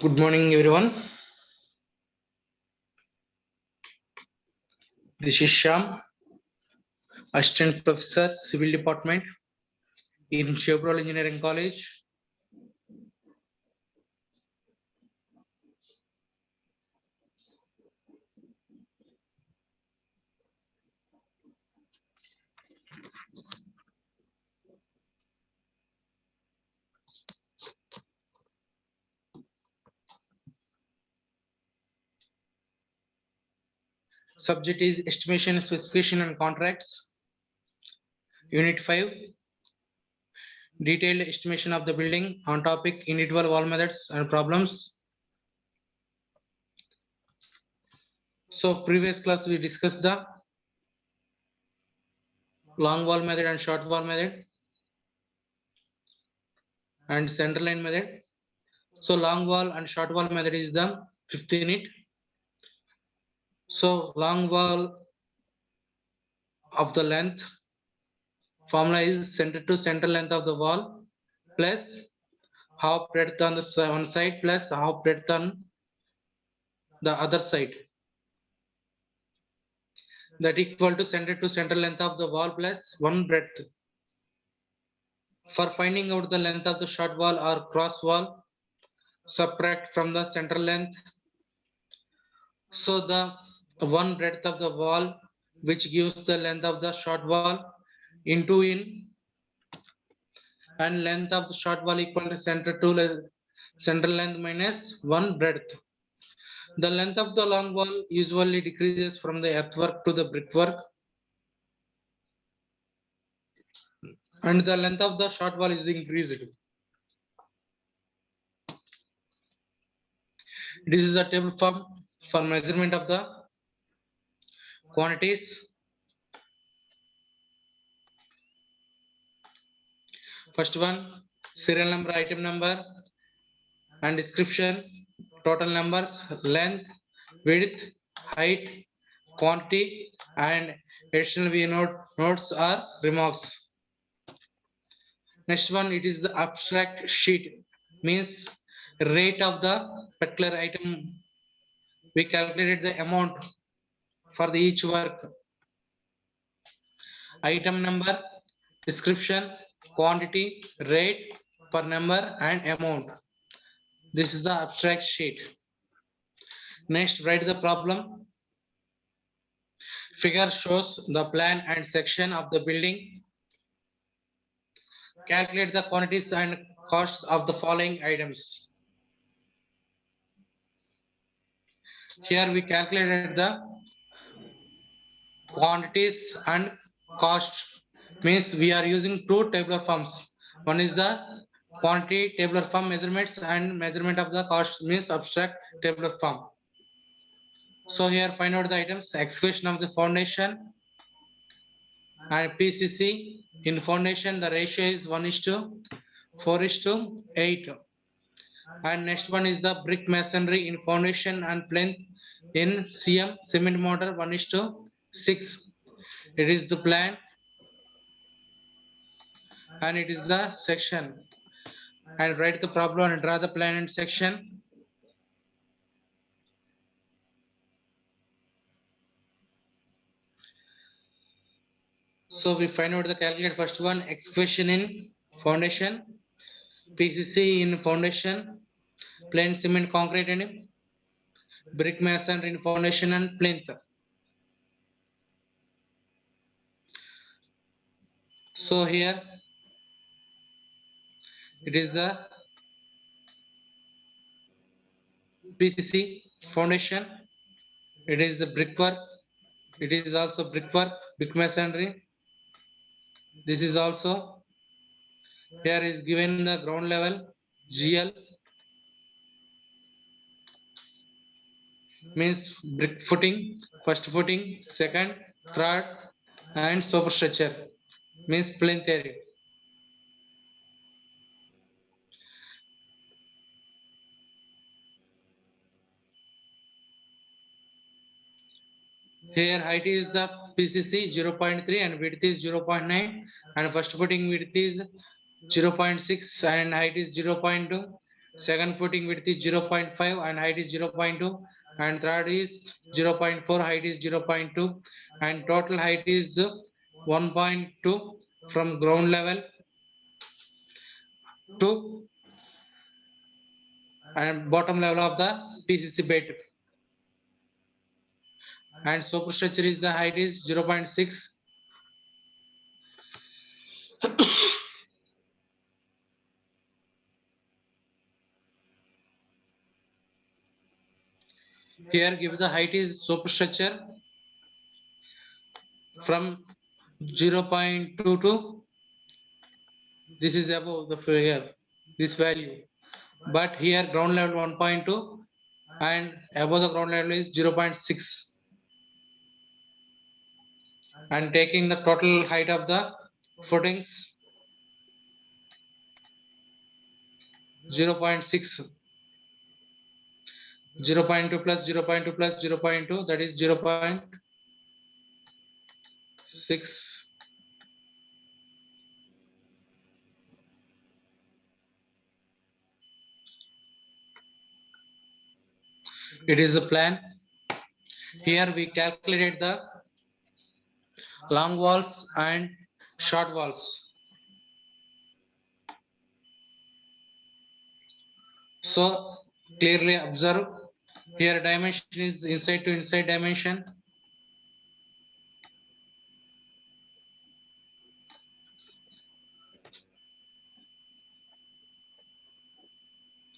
Good morning, everyone. This is Sham, Assistant Professor, Civil Department in Chevrolet Engineering College. Subject is Estimation, Specification and Contracts. Unit 5, Detailed Estimation of the Building. On topic, Individual Wall Methods and Problems. So previous class we discussed the long wall method and short wall method and center line method. So long wall and short wall method is the fifth unit. So long wall of the length formula is center to center length of the wall plus half breadth on the one side plus half breadth on the other side, that equal to center length of the wall plus one breadth. For finding out the length of the short wall or cross wall, subtract from the center length. So the one breadth of the wall which gives the length of the short wall into in, and length of the short wall equal to center length minus one breadth. The length of the long wall usually decreases from the earthwork to the brickwork, and the length of the short wall is increased. This is the table form for measurement of the quantities. First one, serial number, item number and description, total numbers, length, width, height, quantity, and additional we notes or remarks. Next one, it is the abstract sheet, means rate of the particular item. We calculated the amount for the each work. Item number, description, quantity, rate per number and amount. This is the abstract sheet. Next, write the problem. Figure shows the plan and section of the building. Calculate the quantities and costs of the following items. Here we calculated the quantities and cost, means we are using two tabular forms. One is the quantity tabular form measurements and measurement of the cost means abstract tabular form. So here find out the items. Excavation of the foundation and PCC. In foundation the ratio is 1:4:8. And next one is the brick masonry in foundation and plinth in CM cement mortar 1:6. It is the plan and it is the section. And write the problem and draw the plan and section. So we find out the calculate first one, excavation in foundation, PCC in foundation, plain cement concrete in brick masonry in foundation and plinth. So here it is the PCC foundation, it is the brickwork, it is also brickwork, brick masonry. This is also, here is given the ground level GL, means brick footing, first footing, second, third, and superstructure means plinth area. Here height is the PCC 0.3 and width is 0.9 and first footing width is 0.6 and height is 0.2 Second footing width is 0.5 and height is 0.2, and third is 0.4, height is 0.2, and total height is 1.2 from ground level to and bottom level of the PCC bed. And superstructure is the height is 0.6. Here give the height is superstructure from 0.2 to this is above the figure, this value. But here ground level 1.2 and above the ground level is 0.6. And taking the total height of the footings 0.6, 0.2 plus 0.2 plus 0.2, that is 0.6. It is the plan. Here we calculated the long walls and short walls. So clearly observe here dimension is inside to inside dimension.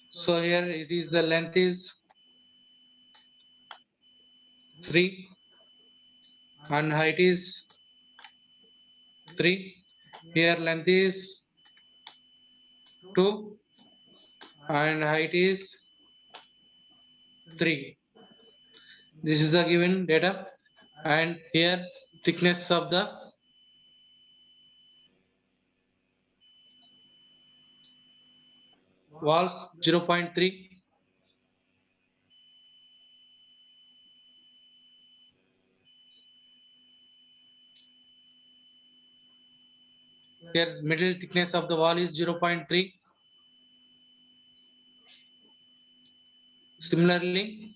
So here it is the length is 3 and height is 3. Here length is 2 and height is 3. This is the given data, and here thickness of the walls 0.3. Here middle thickness of the wall is 0.3. Similarly,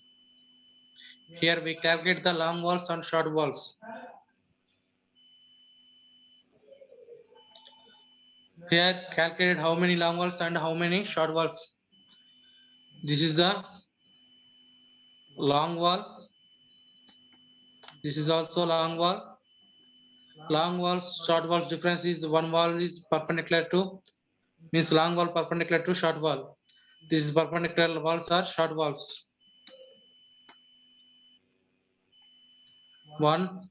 here we calculate the long walls and short walls. Here calculated how many long walls and how many short walls. This is the long wall. This is also long wall. Long walls, short walls difference is one wall is perpendicular to, means long wall perpendicular to short wall. This is perpendicular walls are short walls. 1,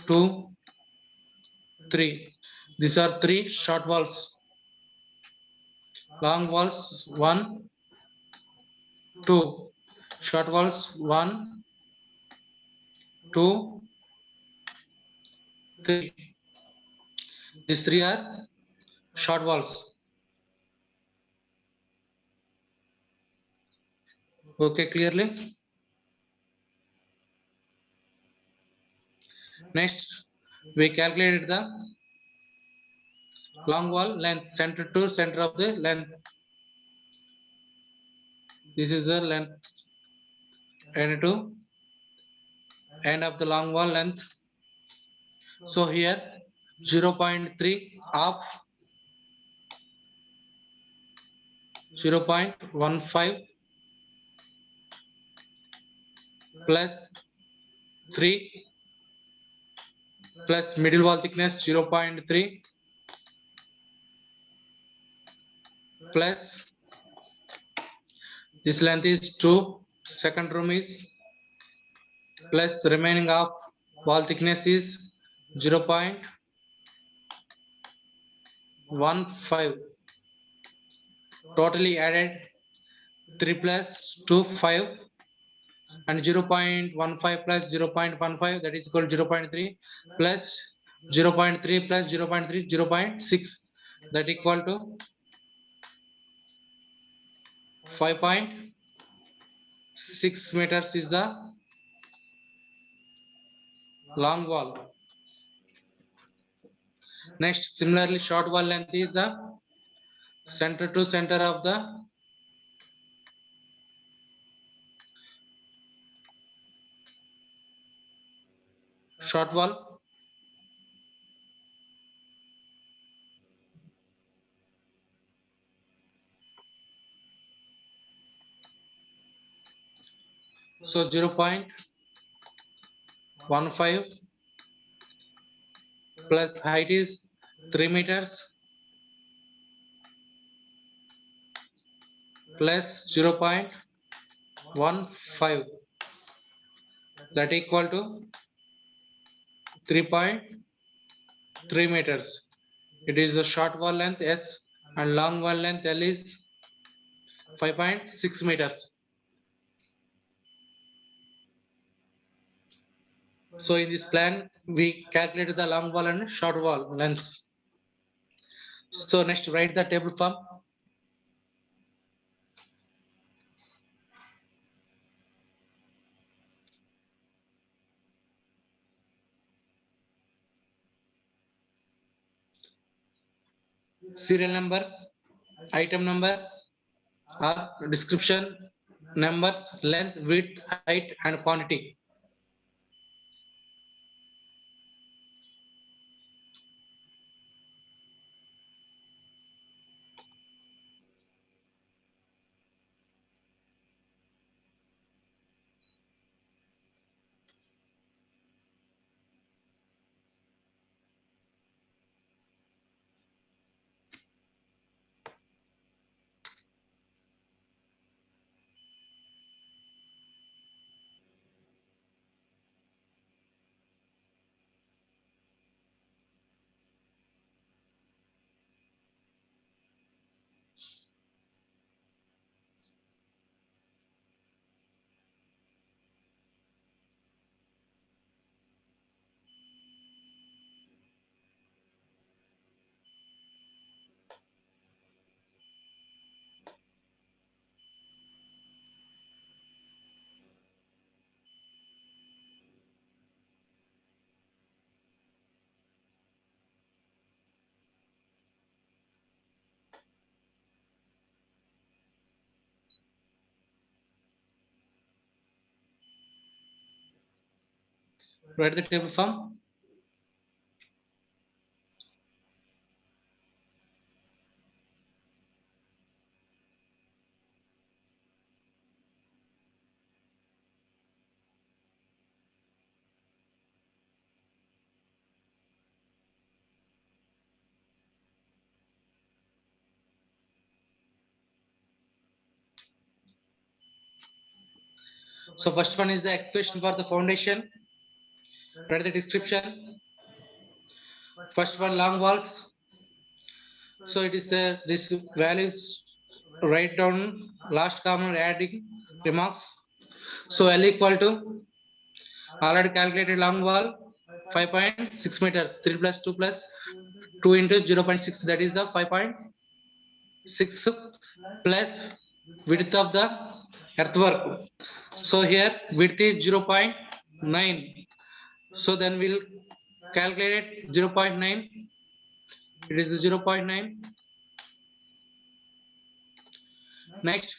2, 3. These are 3 short walls. Long walls 1, 2. Short walls 1, 2, 3. These 3 are short walls. Okay, clearly. Next, we calculated the long wall length, center to center of the length. This is the length, end to end of the long wall length. So here 0.3 of 0.15 plus 3 plus middle wall thickness 0.3 plus this length is 2, second room is plus remaining of wall thickness is 0.15. Totally added 3 plus 2, 5, and 0.15 plus 0.15, that is equal to 0.3 plus 0.3 plus 0.3, 0.6, that equal to 5.6 meters is the long wall. Next, similarly, short wall length is center to center of the short wall. So 0.15 plus height is 3 meters plus 0.15, that equal to 3.3 meters. It is the short wall length S and long wall length L is 5.6 meters. So in this plan, we calculated the long wall and short wall lengths. So next, write the table form. Serial number, item number, or description, numbers, length, width, height, and quantity. Write the table form. So first one is the expression for the foundation. Write the description. First one, long walls. So it is the this values, write down last common adding remarks. So L equal to already calculated long wall 5.6 meters, 3 plus 2 plus 2 into 0.6, that is the 5.6 plus width of the earthwork. So here width is 0.9. So then we'll calculate 0.9. It is 0.9. Next,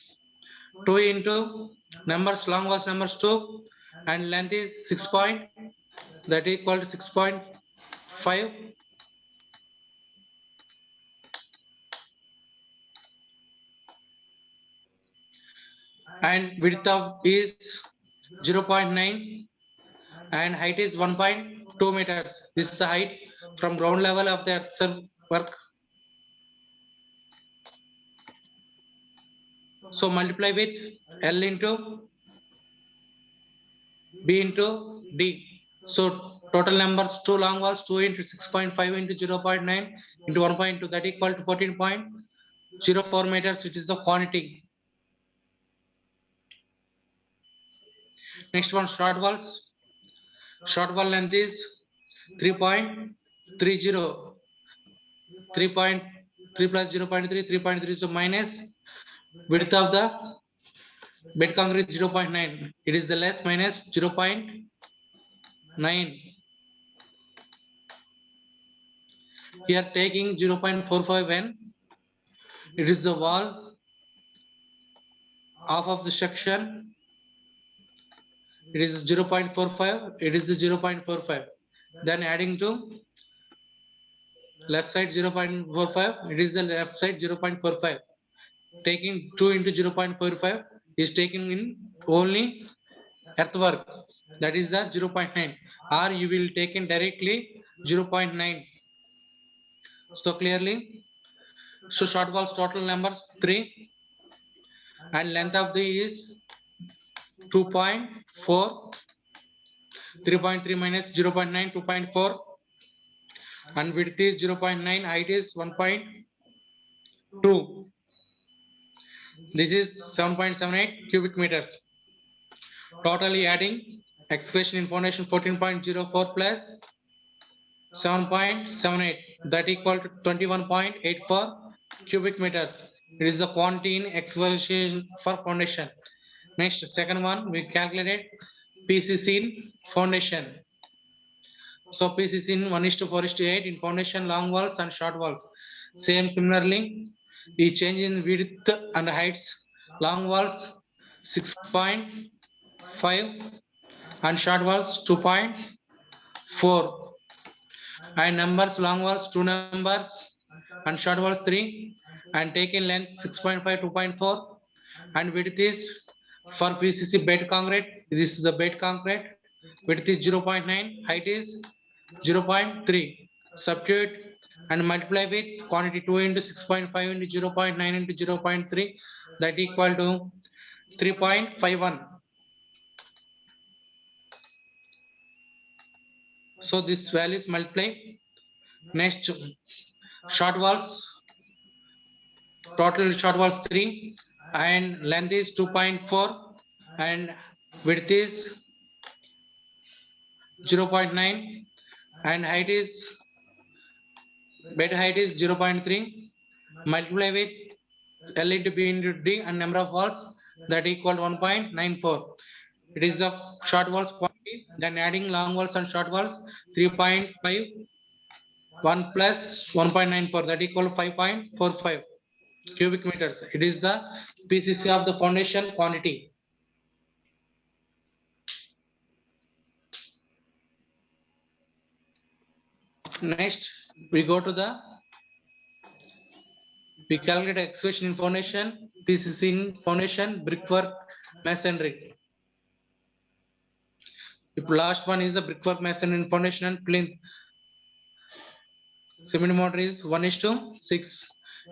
2 into numbers, long was numbers 2 and length is 6 point, that equal to 6.5. And width of is 0.9 and height is 1.2 meters. This is the height from ground level of the earthwork. So multiply with L into B into D. So total numbers, 2 long walls, 2 into 6.5 into 0.9 into 1.2, that equal to 14.04 meters, which is the quantity. Next one, short walls. Short wall length is 3.30. 3.3 plus 0.3, 3.3, so minus width of the bed concrete 0.9. It is the less minus 0.9. Here taking 0.45 when It is the wall half of the section. It is 0.45. It is the 0.45. Then adding to left side 0.45. It is the left side 0.45. Taking 2 into 0.45 is taken in only earthwork. That is the 0.9. Or you will take in directly 0.9. So clearly, so short walls total numbers 3 and length of the is 2.4. 3.3 minus 0.9, 2.4, and width is 0.9, height is 1.2. This is 7.78 cubic meters. Totally adding excavation in foundation 14.04 plus 7.78, that equal to 21.84 cubic meters. It is the quantity in excavation for foundation. Next, second one, we calculated PCC in foundation. So PCC in 1:4:8 in foundation, long walls and short walls. Same similarly, we change in width and heights. Long walls 6.5 and short walls 2.4. And numbers, long walls 2 numbers and short walls 3, and taken length 6.5, 2.4, and width is for PCC bed concrete. This is the bed concrete. Width is 0.9, height is 0.3. Substitute and multiply with quantity 2 into 6.5 into 0.9 into 0.3, that equal to 3.51. So this value is multiply. Next, short walls, total short walls 3 and length is 2.4 and width is 0.9 and height is bed height is 0.3. Multiply with L into B into D and number of walls, that equal to 1.94. It is the short walls quantity. Then adding long walls and short walls 3.5, 1 plus 1.94, that equal to 5.45 cubic meters. It is the PCC of the foundation quantity. Next, we go to the, we calculate excavation in foundation, PCC in foundation, brickwork, masonry. If last one is the brickwork, masonry in foundation and plinth. Cement mortar is 1:6.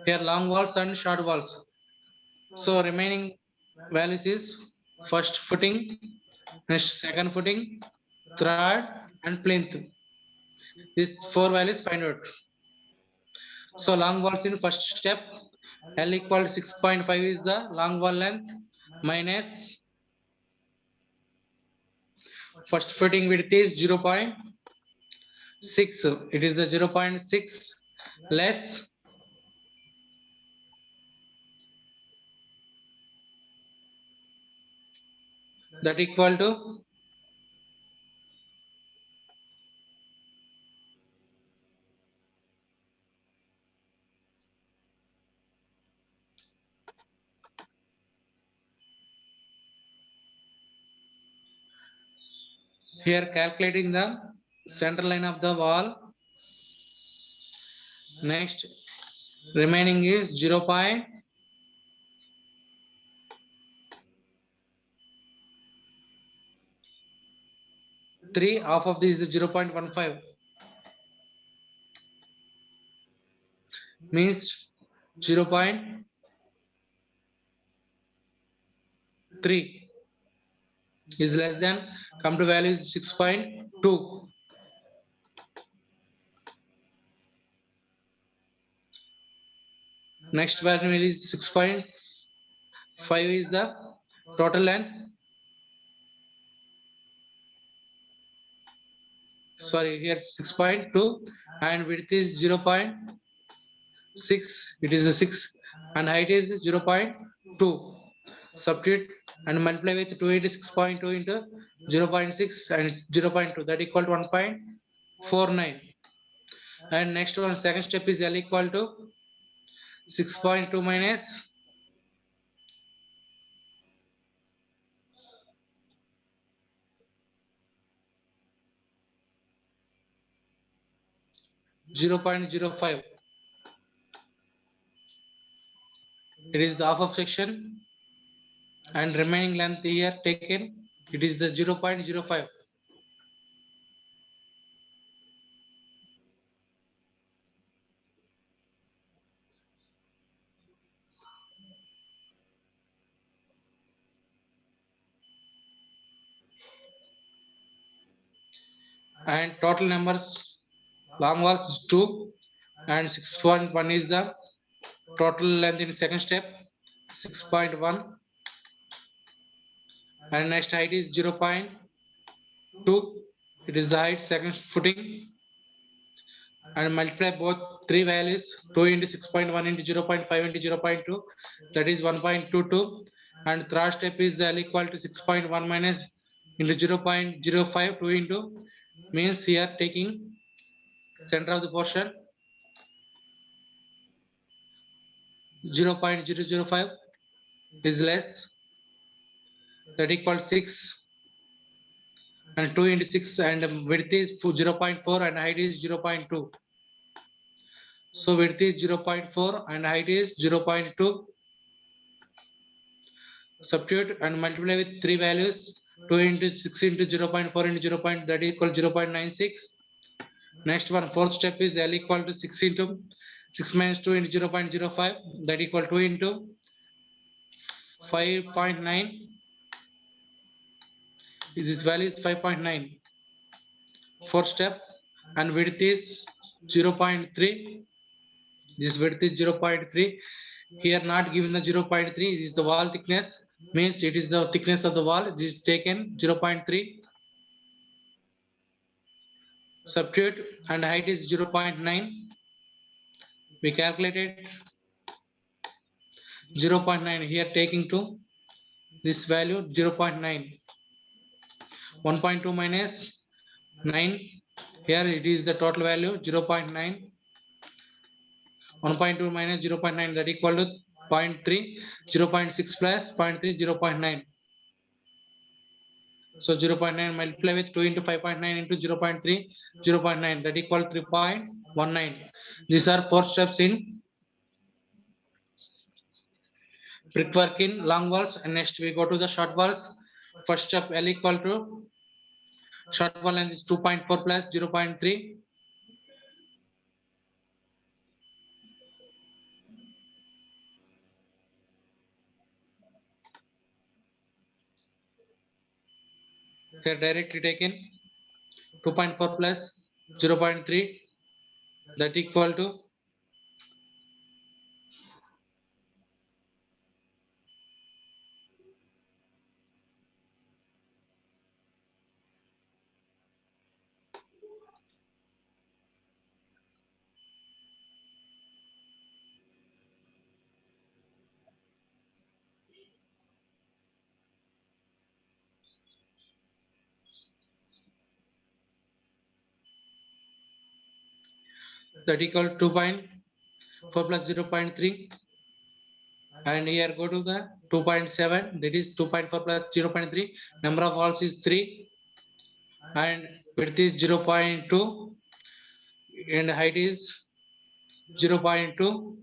Here long walls and short walls. So remaining values is first footing, next second footing, third and plinth. These 4 values find out. So long walls in first step, L equal to 6.5 is the long wall length minus first footing width is 0.6. It is the 0.6 less that equal to here calculating the center line of the wall. Next, remaining is 0.3. Half of this is 0.15. Means 0.3 is less than, come to value is 6.2. Next value is 6.5 is the total length. Sorry, here 6.2 and width is 0.6. It is a 6 and height is 0.2. Substitute and multiply with 2 into 6.2 into 0.6 and 0.2, that equal to 1.49. And next one, second step is L equal to 6.2 minus 0.05. It is the half of section, and remaining length here taken, it is the 0.05. And total numbers, long walls 2 and 6.1 is the total length in second step, 6.1, and next height is 0.2. It is the height second footing, and multiply both three values, 2 into 6.1 into 0.5 into 0.2, that is 1.22, and third step is the L equal to 6.1 minus into 0.05, 2 into, means here taking center of the portion 0.005 is less, that equal 6, and 2 into 6, and width is 0.4 and height is 0.2. So width is 0.4 and height is 0.2. Substitute and multiply with three values, 2 into 6 into 0.4 into 0. That equal 0.96. Next one, fourth step is L equal to 6 into 6 minus 2 into 0.05, that equal 2 into 5.9. This value is 5.9. Fourth step, and width is 0.3. This width is 0.3. Here not given the 0.3, this is the wall thickness, means it is the thickness of the wall. This is taken 0.3. Substitute and height is 0.9. We calculated 0.9 here, taking to this value 0.9. 1.2 minus 9, here it is the total value 0.9. 1.2 minus 0.9, that equal to 0.3. 0.6 plus 0.3, 0.9. So 0.9 multiply with 2 into 5.9 into 0.3, 0.9, that equal 3.19. These are four steps in brickwork in long walls. And next we go to the short walls. First step, L equal to short wall length is 2.4 plus 0.3. Here directly taken 2.4 plus 0.3, that equal to 2.4 plus 0.3. And here go to the 2.7, that is 2.4 plus 0.3. Number of walls is 3, and width is 0.2, and height is 0.2,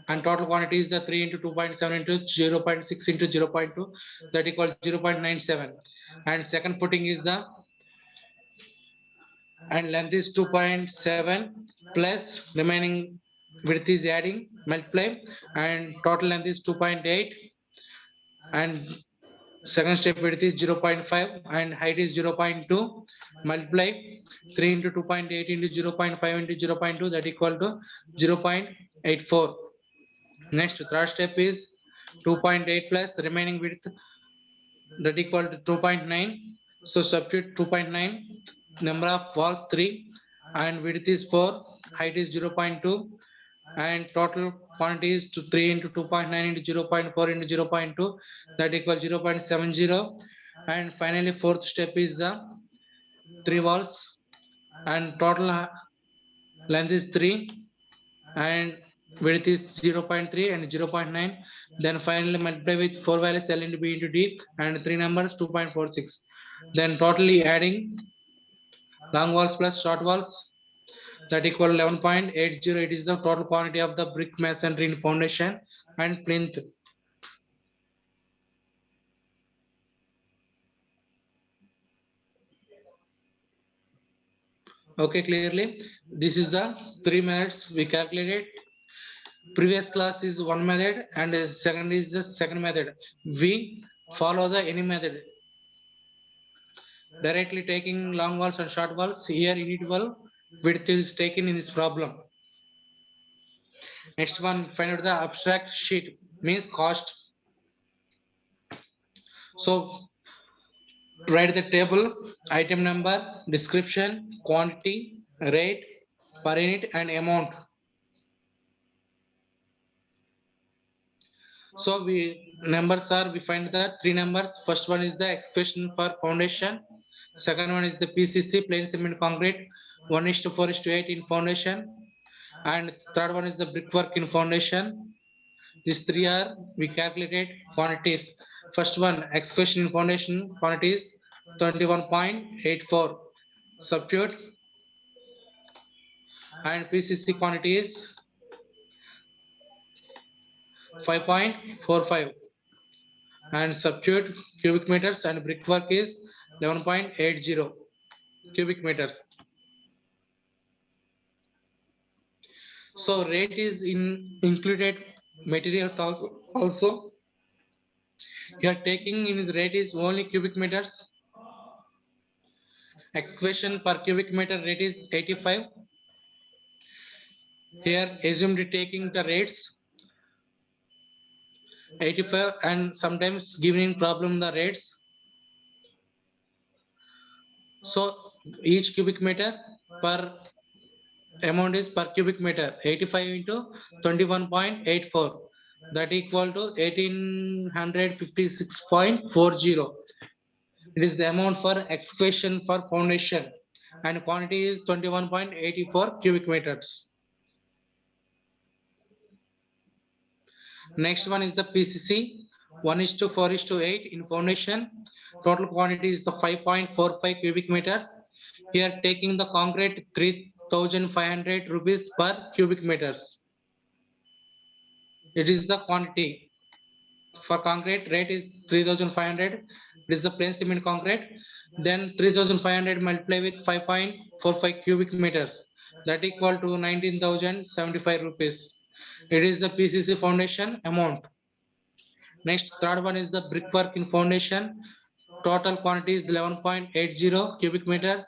and total quantity is the 3 into 2.7 into 0.6 into 0.2, that equals 0.97. And second footing is the, and length is 2.7 plus remaining width is adding, multiply, and total length is 2.8, and second step width is 0.5 and height is 0.2, multiply 3 into 2.8 into 0.5 into 0.2, that equal to 0.84. Next third step is 2.8 plus remaining width, that equal to 2.9. So substitute 2.9, number of walls 3, and width is 4, height is 0.2, and total quantity is 3 into 2.9 into 0.4 into 0.2, that equals 0.70. And finally fourth step is the 3 walls, and total length is 3, and width is 0.3 and 0.9. Then finally multiply with 4 values L into B into D and 3 numbers 2.46. Then totally adding long walls plus short walls, that equal 11.80. It is the total quantity of the brick masonry in foundation and plinth. Okay, clearly this is the 3 methods we calculated. Previous class is one method and second is the second method. We follow the any method, directly taking long walls and short walls. Here unit wall width is taken in this problem. Next one, find out the abstract sheet, means cost. So write the table, item number, description, quantity, rate, per unit and amount. So we find the three numbers. First one is the expression for foundation. Second one is the PCC, plain cement concrete, 1:4:8 in foundation. And third one is the brickwork in foundation. These three are we calculated quantities. First one, expression in foundation quantities 21.84. Substitute, and PCC quantity is 5.45, and substitute cubic meters, and brickwork is 11.80 cubic meters. So rate is included materials also. Here taking in his rate is only cubic meters. Expression per cubic meter rate is 85. Here assumed taking the rates 85 and sometimes giving problem the rates. So each cubic meter per amount is per cubic meter 85 into 21.84, that equal to 1856.40. It is the amount for excavation for foundation, and quantity is 21.84 cubic meters. Next one is the PCC, 1:4:8 in foundation. Total quantity is the 5.45 cubic meters. Here taking the concrete 3,500 rupees per cubic meters. It is the quantity. For concrete rate is 3,500. It is the plain cement concrete. Then 3,500 multiply with 5.45 cubic meters. That equal to 19,075 rupees. It is the PCC foundation amount. Next, third one is the brickwork in foundation. Total quantity is 11.80 cubic meters,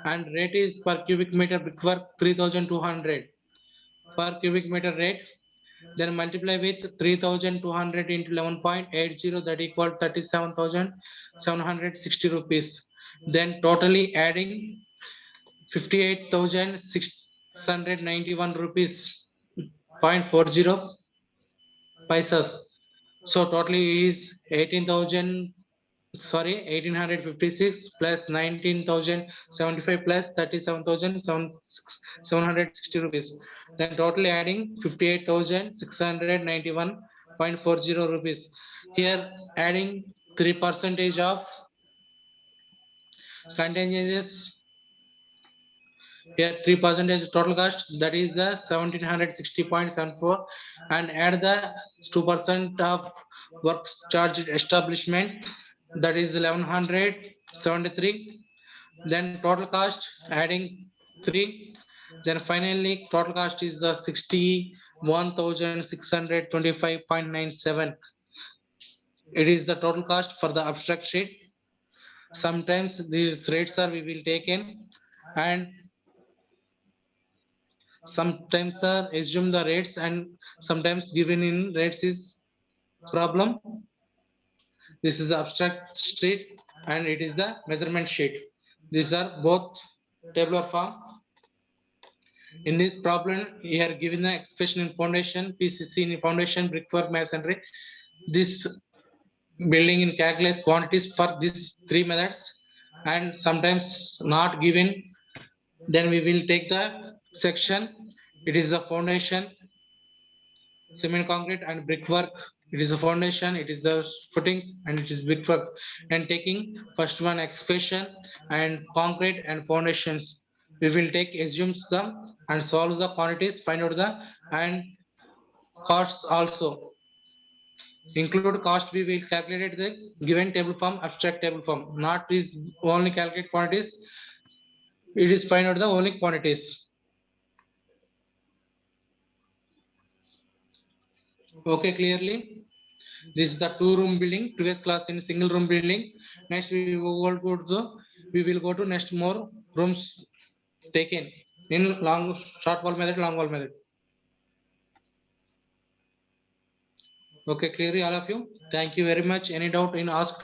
and rate is per cubic meter brickwork 3,200 per cubic meter rate. Then multiply with 3,200 into 11.80, that equal 37,760 rupees. Then totally adding 58,691 rupees 0.40 paisas. So totally is 1856 plus 19,075 plus 37,760 rupees. Then totally adding 58,691.40 rupees. Here adding 3% of contingencies. Here 3% total cost, that is the 1,760.74, and add the 2% of work charge establishment, that is 1,173. Then total cost adding 3. Then finally total cost is the 61,625.97. It is the total cost for the abstract sheet. Sometimes these rates are we will take in, and sometimes assume the rates, and sometimes given in rates is problem. This is the abstract sheet and it is the measurement sheet. These are both tabular form. In this problem, we are given the expression in foundation, PCC in foundation, brickwork, masonry. This building in calculus quantities for these three methods, and sometimes not given. Then we will take the section. It is the foundation. cement, concrete, and brickwork. It is a foundation, it is the footings, and it is brickwork. And taking first one excavation and concrete and foundations. We will take assumes them and solve the quantities, find out the and costs also. Include cost, we will calculate the given table form, abstract table form. Not is only calculate quantities, it is find out the only quantities. Okay, clearly. This is the two-room building, today's class in single room building. Next we will go to next more rooms taken in long short wall method, long wall method. Okay, clearly all of you. Thank you very much. Any doubt in asked?